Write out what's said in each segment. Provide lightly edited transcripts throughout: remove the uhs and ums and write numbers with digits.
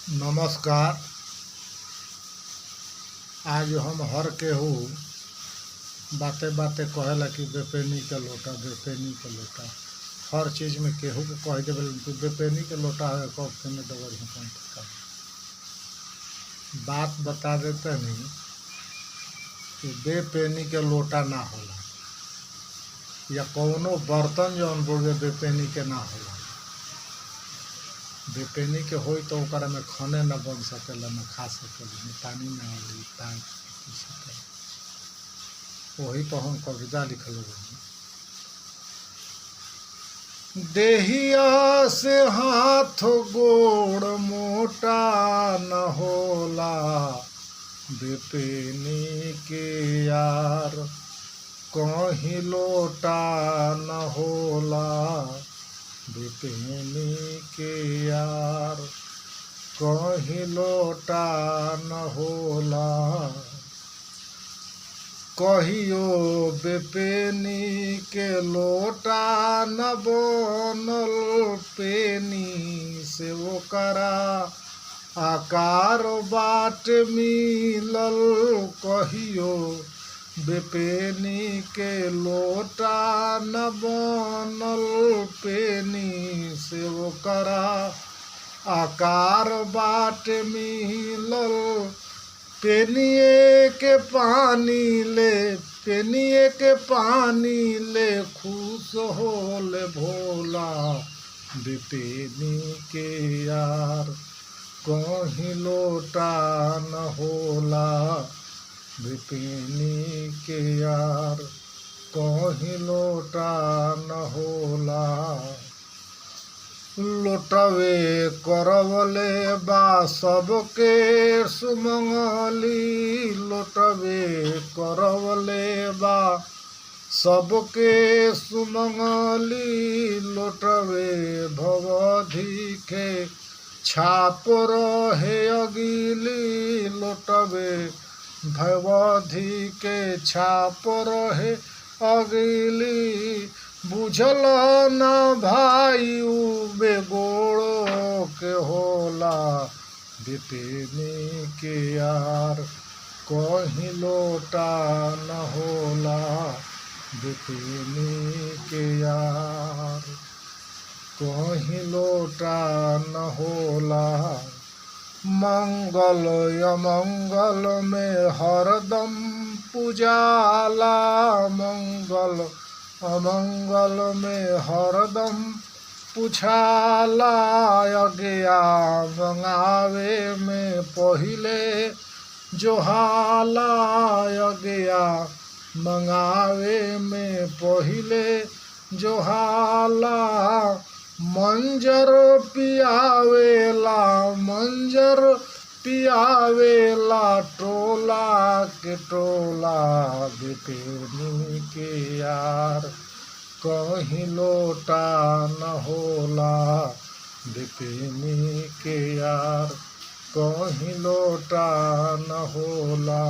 नमस्कार। आज हम हर केहू बाते बाते कहेला कि बेपेनी के लोटा, बेपेनी के लोटा। हर चीज़ में केहू को कह देवे तू बेपेनी के लोटा है, कब के में डबर कौन का बात बता देते नहीं कि बेपेनी के लोटा ना होला, या कौनो बर्तन जौन बोले बेपेनी के ना होला। बेपेनी के होई तो ओकरा में खाने न बन सकेला, न खा सकेला, न पानी न आई तान पी सकेला। वही तो हम कविता लिखल बानी। देहिया से हाथ गोड़ मोटा न होला, बेपेनी के यार कहीं लोटा न होला, बेपेनी के यार कहीं लोटा न होला। कहियो बेपेनी के लोटा न बनल, पेनी से ओकरा आकार बाट मिलल। कहियो बेपेनी के लोटा न बनल, पेनी से ओकरा आकार बाट मिलल। पेनिए के पानी ले, पेनिए के पानी ले खुश होले भोला, बेपेनी के यार कहीं लोटा न होला, बेपेनी के यार कहीं लोटा न होला। लोटवे करवले बा सबके सुमंगली, लोटवे करवले बा सबके सुमंगली। लोटवे भवधि के छाप रहे अगिली, लोटवे भवधि के छाप रहे अगिली। बुझल न भाई बेगोड़ो के होला, बेपेनी के यार कहीं लोटा न होला, बेपेनी के यार कहीं लोटा न होला। मंगल अमंगल में हरदम पुजाला, मंगल अमंगल में हरदम पुछाला। अज्ञा मंगावे में पहिले जोहाला, अज्ञा मंगावे में पहिले जोहाला। मंजर पियावेला, मंजर पियावेला टोला के टोला, बेपेनी के यार कहीं लोटा न होला, बेपेनी के यार कहीं लोटा न होला।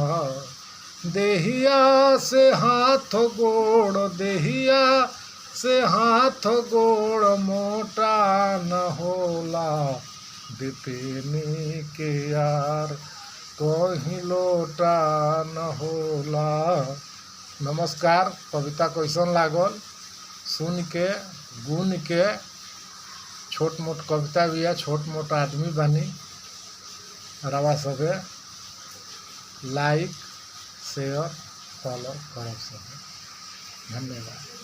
देहिया से हाथ गोड़, देहिया से हाथ गोड़ मोटा न होला, बेपेनी के यार कहीं लोटा न होला। नमस्कार। कविता कैसन लागल सुन के, गुन के। छोट मोट कविता भी है, छोट मोट आदमी बानी। रवा सबे लाइक शेयर फॉलो करब सब। धन्यवाद।